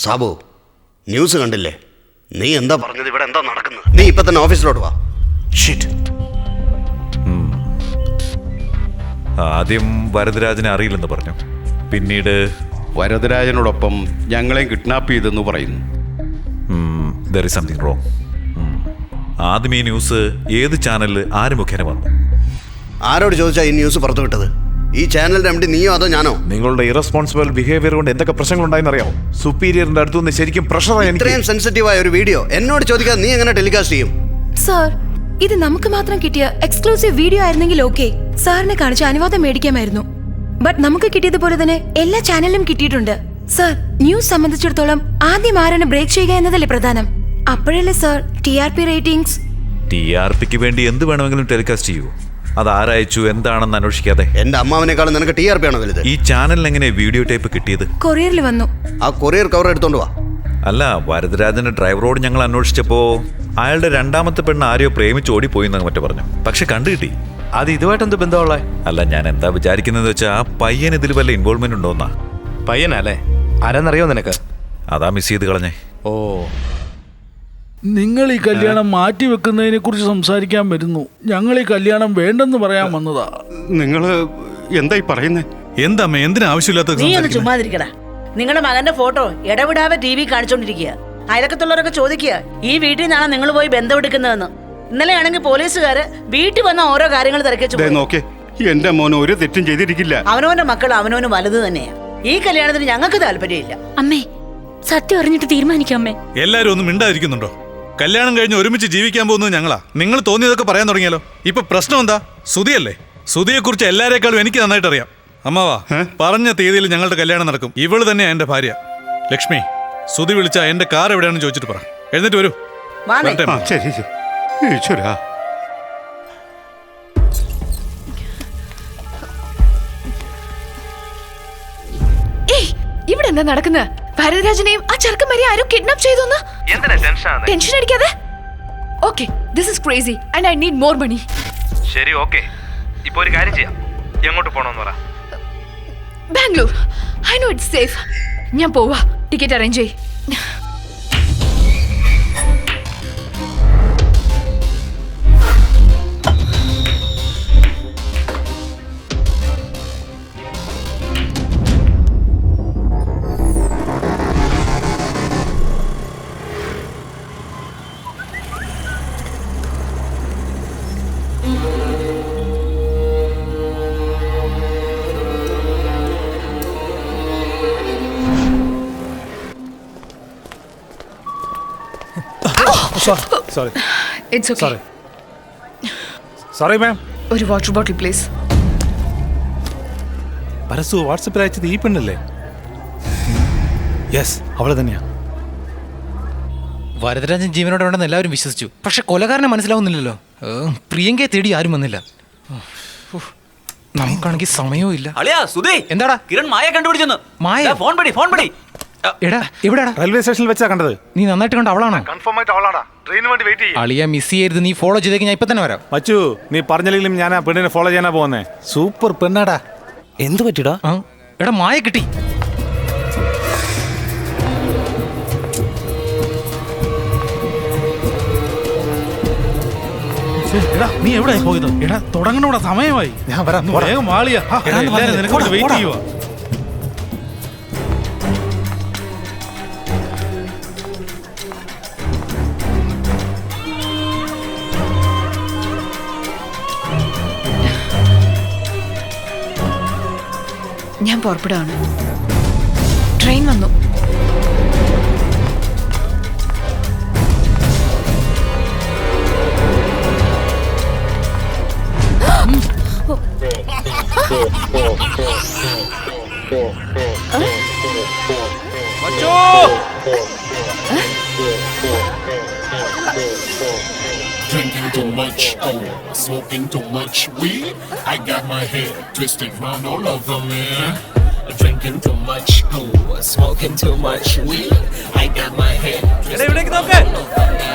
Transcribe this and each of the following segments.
Sabu, news കണ്ടില്ലേ? നീ എന്താ പറഞ്ഞത്? ഇവിടെ എന്താ നടക്കുന്നത്? നീ ഇപ്പൊ തന്നെ ഓഫീസിലോട്ട് വാ. ഷിറ്റ്. ആദ്യം വരദരാജനെ അറിയില്ലെന്ന് പറഞ്ഞു. പിന്നീട് വരദരാജനോടൊപ്പം ഞങ്ങളെ കിഡ്നാപ്പ് ചെയ്തെന്ന് പറയുന്നു. there is something wrong. ആദ്യം ഈ ന്യൂസ് ഏത് ചാനലിൽ ആര് മുഖേന വന്നു? ആരോട് ചോദിച്ചാ ഈ ന്യൂസ് പുറത്തു വിട്ടത്? ഈ ചാനലിന്റെ എംഡി നീയോ അതോ ഞാനോ? നിങ്ങളുടെ ഇറസ്പോൺസിബിൾ ബിഹേവിയർ കൊണ്ട് എന്തൊക്കെ പ്രശ്നങ്ങൾ ഉണ്ടായെന്നറിയാമോ? സുപ്പീരിയറിന്റെ അടുത്തുനിന്ന് ശരിക്കും പ്രഷറായി. ഇത്രയും സെൻസിറ്റീവായ ഒരു വീഡിയോ എന്നോട് ചോദിക്കാതെ നീ എങ്ങനെ ടെലികാസ്റ്റ് ചെയ്യും? സർ, ഇത് നമുക്ക് മാത്രം കിട്ടിയ എക്സ്ക്ലൂസീവ് വീഡിയോ ആയിരുന്നെങ്കിൽ ഓക്കെ, സാറിനെ കാണിച്ച് അനുവാദം മേടിക്കാമായിരുന്നു. ബട്ട് നമുക്ക് കിട്ടിയതുപോലെ തന്നെ എല്ലാ ചാനലിലും കിട്ടിയിട്ടുണ്ട്. സർ, ന്യൂസ് സംബന്ധിച്ചിടത്തോളം ആദ്യം ആരാണ് ബ്രേക്ക് ചെയ്യുക എന്നതല്ലേ പ്രധാനം. അപ്പോഴല്ലേ സർ TRP റേറ്റിംഗ്സ്. TRPക്ക് വേണ്ടി എന്ത് വേണമെങ്കിലും ടെലികാസ്റ്റ് ചെയ്യൂ. അതാരയച്ചു, എന്താണെന്ന് അന്വേഷിക്കാതെ. എന്റെ അമ്മാവനേക്കാളും നിനക്ക് TRP ആണോ വലുത്? ഈ ചാനലിന് എങ്ങനെ വീഡിയോ ടേപ്പ് കിട്ടിയത്? കൊറിയറിൽ വന്നു. ആ കൊറിയർ കവർ എടുത്തോണ്ട് വാ. അല്ല, വരദരാജന്റെ ഡ്രൈവറോട് ഞങ്ങൾ അന്വേഷിച്ചപ്പോ അയാളുടെ രണ്ടാമത്തെ പെണ്ണ് ആരെയോ പ്രേമിച്ച് ഓടിപ്പോയി എന്നൊക്കെ മറ്റോ പറഞ്ഞു. പക്ഷെ കണ്ടുകിട്ടി. അത് ഇതുമായിട്ട് എന്ത് ബന്ധമുള്ള? അല്ല, ഞാൻ എന്താ വിചാരിക്കുന്നത് വെച്ചാൽ ആ പയ്യൻ ഇതിൽ വല്ല ഇൻവോൾവ്മെന്റ് ഉണ്ടോന്നാ. പയ്യനല്ലേ? ആരെന്നറിയോ നിനക്ക്? അതാ മിസ് ചെയ്ത് കളഞ്ഞേ. ഓ, നിങ്ങൾ ഈ കല്യാണം മാറ്റിവെക്കുന്നതിനെ കുറിച്ച് സംസാരിക്കാൻ വരുന്നു. ഞങ്ങൾ ഈ കല്യാണം വേണ്ടെന്ന് പറയാൻ വന്നതാ. നിങ്ങള് എന്തായി പറയുന്നേ? എന്താ എന്തിനാ ആവശ്യമില്ലാത്ത? നീ ഒന്ന് ചുമ്മാതിരിക്കടാ. നിങ്ങളുടെ മകന്റെ ഫോട്ടോ ഇടവിടാതെ TV കാണിച്ചോണ്ടിരിക്കുക. അയലക്കത്തുള്ളവരൊക്കെ ചോദിക്കുക ഈ വീട്ടിൽ നിന്നാണ് നിങ്ങൾ പോയി ബന്ധമെടുക്കുന്നതെന്ന്. ഇന്നലെയാണെങ്കിൽ പോലീസുകാര് വീട്ടിൽ വന്ന ഓരോ കാര്യങ്ങൾ തിരക്കിച്ചു. നോക്കേ, എന്റെ മോൻ ഒരു തെറ്റും ചെയ്തിരിക്കില്ല. അവനവന്റെ മക്കൾ അവനവന് വലുത് തന്നെയാ. ഈ കല്യാണത്തിന് ഞങ്ങൾക്ക് താല്പര്യമില്ല. അമ്മേ, സത്യം അറിഞ്ഞിട്ട് തീരുമാനിക്കാം അമ്മേ. എല്ലാരും ഒന്നും മിണ്ടാതിരിക്കുന്നുണ്ടോ? കല്യാണം കഴിഞ്ഞ് ഒരുമിച്ച് ജീവിക്കാൻ പോകുന്നത് ഞങ്ങളാ. നിങ്ങൾ തോന്നിയതൊക്കെ പറയാൻ തുടങ്ങിയാലോ? ഇപ്പൊ പ്രശ്നം എന്താ? സുധിയല്ലേ? സുധിയെ കുറിച്ച് എല്ലാരേക്കാളും എനിക്ക് നന്നായിട്ട് അറിയാം. അമ്മാവാ, പറഞ്ഞ തീയതിയിൽ ഞങ്ങളുടെ കല്യാണം നടക്കും. ഇവള് തന്നെയാ എന്റെ ഭാര്യ ലക്ഷ്മി. സുധി വിളിച്ച എന്റെ കാർ എവിടെയാണെന്ന് ചോദിച്ചിട്ട് പറ. എഴുന്നേറ്റ് വരൂ. ശരി ഈശ്വരാ. ഇവിടെ എന്താ നടക്കുന്നത്? ഭരതരാജനെയും ആ ചെറുക്കന്മാരെ ആരും കിഡ്നാപ്പ് ചെയ്തു. ടെൻഷൻ അടിക്കാതെ. Okay, this is crazy and I need more money. ശരി, ഓക്കെ. ഇപ്പൊ ഒരു കാര്യം ചെയ്യാം. എങ്ങോട്ട് പോണോന്ന് പറ. Bangalore. I know it's safe. ഞാൻ പോവാ. ടിക്കറ്റ് അറേഞ്ച് ചെയ്യ്. Sorry. It's okay. Sorry, ma'am. ഒരു വാട്ടർ ബോട്ടിൽ പ്ലീസ്. പരസു വാട്സപ്പിൽ അയച്ചത് ഈ പെണ്ണല്ലേ? യെസ്, അവളെ തന്നെയാ. വരദരാജൻ ജീവനോടെ ഉണ്ടെന്ന് എല്ലാവരും വിശ്വസിച്ചു. പക്ഷെ കൊലകാരനെ മനസ്സിലാവുന്നില്ലല്ലോ. പ്രിയങ്കയെ തേടി ആരും വന്നില്ല. നമുക്കാണെങ്കിൽ സമയവും ഇല്ല. എന്താടാ? കിരൺ മായ കണ്ടുപിടിച്ചെന്ന്. മായ? ഫോൺ പടി. എടാ, എവിടെടാ? റെയിൽവേ സ്റ്റേഷനിൽ വെച്ചാ കണ്ടത്. നീ നന്നായിട്ട് കണ്ട അവളാണോ? കൺഫേം ആയിട്ട് അവളാടാ. ട്രെയിനിന് വേണ്ടി വെയിറ്റ് ചെയ്യും. അളിയ മിസ് ചെയ്യരുത്. നീ ഫോളോ ചെയ്തേക്ക്. ഞാൻ ഇപ്പൊ തന്നെ വരാം. മച്ചു, നീ പറഞ്ഞില്ലെങ്കിലും ഞാൻ ആ പെണ്ണിനെ ഫോളോ ചെയ്യാനാ പോകുന്നേ. സൂപ്പർ പെണ്ണാടാ. എന്ത് പറ്റിടാ? എടാ, മായ കിട്ടി. എടാ, നീ എവിടെ പോയത്? എടാ, തുടങ്ങണ സമയമായി. ഞാൻ വരാം. വേഗം വാളിയാ. നിനക്ക് വെയിറ്റ് ചെയ്യുവാ. ഞാൻ പുറപ്പെടാണ്. ട്രെയിൻ വന്നു. Drinking too much, smoking too much weed. I got my head twisted round all over me. Drinking too much, smoking too much weed. I got my head twisted round all over me.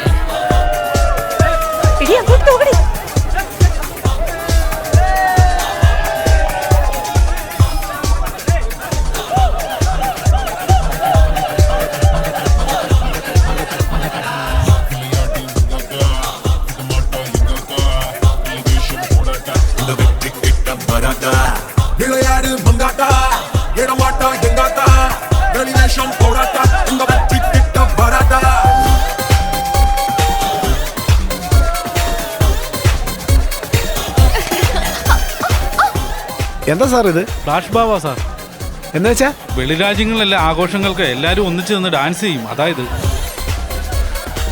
എന്താ sir ഇത്? Flash Bava sir. എന്ന് വെച്ചാ വെളിരാജ്യങ്ങളിലെ ആഘോഷങ്ങൾക്ക് എല്ലാരും ഒന്നിച്ച് നിന്ന് dance ചെയ്യും, അതായത്.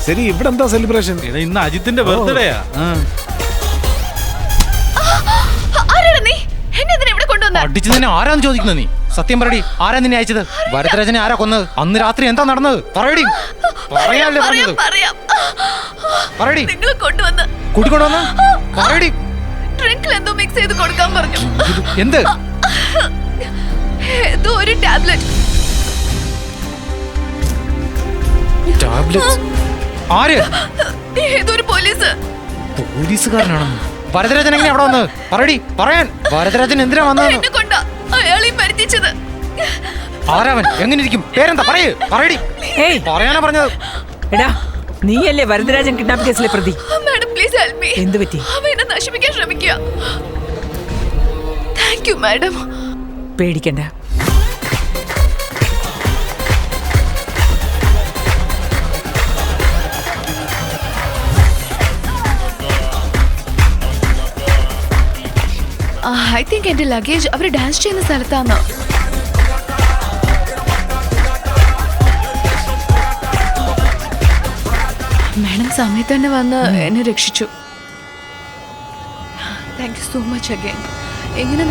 ശരി, ഇവിടെ എന്താ സെലിബ്രേഷൻ? ഇന്ന് അജിത്തിന്റെ ബർത്ത്ഡേയാ. അടിച്ചു നിന്നെ ആരാന്ന് ചോദിക്കുന്നത്? നീ സത്യം പറയടി, ആരാ നിന്നെ അയച്ചത്? ഭരതരാജനെ ആരാ കൊന്നത്? അന്ന് രാത്രി എന്താ നടന്നത്? പറയടി. പറയാനല്ലേ പറഞ്ഞത്? പറയടി. കൂട്ടിക്കൊണ്ടുവന്ന പറയടി. എന്തോ മിക്സ് ചെയ്ത് കൊടുക്കാൻ പറഞ്ഞു. എന്ത്? ഏതോ ഒരു ടാബ്ലറ്റ്. ആര്? ഏതോ ഒരു പോലീസ്. പോലീസുകാരനാണെന്ന്. ഭരതരാജൻ എങ്ങനെ അവിടെ വന്നത്? പറയടി, പറയാൻ. ഭരതരാജൻ എന്തിനാ വന്നത്? ആരാവൻ? എങ്ങനെ ഇരിക്കും? പേരെന്താ? പറയൂ, പറയടി. പറയാനാ പറഞ്ഞത്. എടാ, നീയല്ലേ വരദരാജൻ കിഡ്നാപ്പ് കേസിലെ പ്രതി? Madam please help me. എന്ത് പറ്റി? അവനെ നശിപ്പിക്കാൻ ശ്രമിക്കുക. Thank you madam. പേടിക്കണ്ട. ഐ തിങ്ക് എന്റെ ലഗേജ് അവർ ഡാൻസ് ചെയ്യുന്ന സ്ഥലത്താണ്. മാഡം സമയത്ത് തന്നെ വന്ന് എന്നെ രക്ഷിച്ചു. Thank you so much again. എങ്ങനെ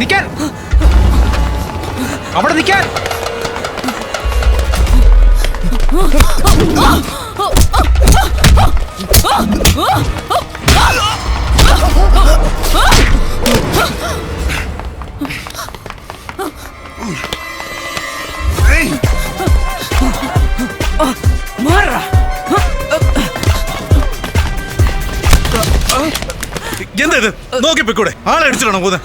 നിക്കാൻ, അവിടെ നിക്കാൻ. എന്താ ഇത്? നോക്കിപ്പോയിക്കൂടെ? ആളെ അടിച്ചിട്ടാണോ പോകുന്നത്?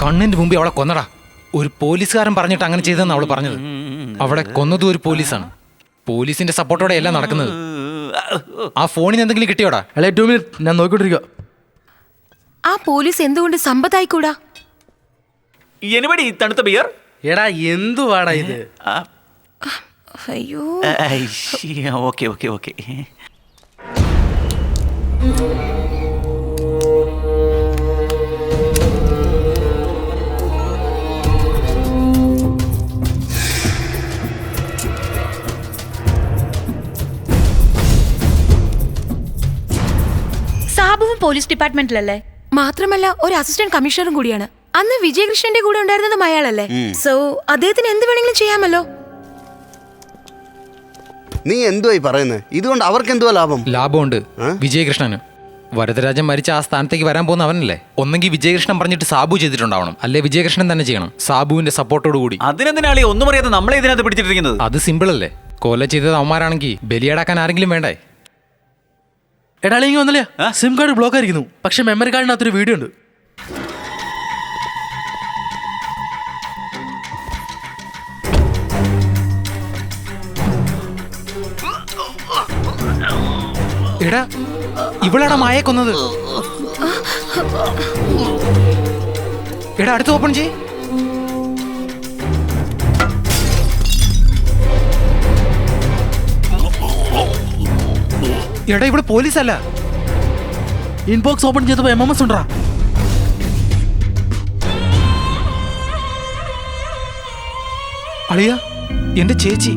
കണ്ണിന്റെ മുമ്പേ അവളെ കൊന്നടാ. ഒരു പോലീസുകാരൻ പറഞ്ഞിട്ട് അങ്ങനെ ചെയ്തെന്ന് അവള് പറഞ്ഞത്. അവിടെ കൊന്നതും ഒരു പോലീസാണ്. പോലീസിന്റെ സപ്പോർട്ടോടെ എല്ലാം നടക്കുന്നത്. ആ ഫോണിന് എന്തെങ്കിലും കിട്ടിയോടാ? 2 minutes, ഞാൻ നോക്കിക്കൊണ്ടിരിക്കുക. ആ പോലീസ് എന്തുകൊണ്ട് സമ്പത്തായിക്കൂടാ? എനിബഡി തണുത്ത ബിയർ? എടാ എന്തുവാടാ ഇത്? അയ്യോ. Okay okay okay. സാബുവും പോലീസ് ഡിപ്പാർട്ട്മെന്റിലല്ലേ? മാത്രമല്ല ഒരു അസിസ്റ്റന്റ് കമ്മീഷണറും കൂടിയാണ്. അന്ന് വിജയകൃഷ്ണന്റെ കൂടെ ഉണ്ടായിരുന്നതും അയാളല്ലേ? സോ അദ്ദേഹത്തിന് എന്ത് വേണമെങ്കിലും ചെയ്യാമല്ലോ. നീ എന്തുവായി പറയുന്നത്? ഇതുകൊണ്ട് അവർക്ക് എന്തുവാ ലാഭം? ലാഭമുണ്ട് വിജയകൃഷ്ണന്. വരദരാജൻ മരിച്ച ആ സ്ഥാനത്തേക്ക് വരാൻ പോകുന്ന അവനല്ലേ? ഒന്നെങ്കിൽ വിജയകൃഷ്ണൻ പറഞ്ഞിട്ട് സാബു ചെയ്തിട്ടുണ്ടാവണം, അല്ലെ വിജയകൃഷ്ണൻ തന്നെ ചെയ്യണം, സാബുവിന്റെ സപ്പോർട്ടോട് കൂടി. അതിനെന്തിനാളി ഒന്നും അറിയാതെ നമ്മളെ ഇതിനകത്ത് പിടിച്ചിട്ടിരിക്കുന്നത്? അത് സിമ്പിൾ അല്ലേ? കൊല ചെയ്തത് അവന്മാരാണെങ്കിൽ ബലിയാടാക്കാൻ ആരെങ്കിലും വേണ്ടേ? എടാ അല്ലെങ്കിൽ ഒന്നല്ലേ, സിം കാർഡ് ബ്ലോക്ക് ആയിരിക്കുന്നു, പക്ഷെ മെമ്മറി കാർഡിനകത്തൊരു വീഡിയോ ഉണ്ട്. എടാ ഇവളാടാ മായ കൊന്നത്. എടാ അടുത്ത് ഓപ്പൺ ചെയ്. എടാ ഇവിടെ പോലീസല്ല. ഇൻബോക്സ് ഓപ്പൺ ചെയ്തപ്പോ MMS ഉണ്ടാ. അളിയ എന്റെ ചേച്ചി.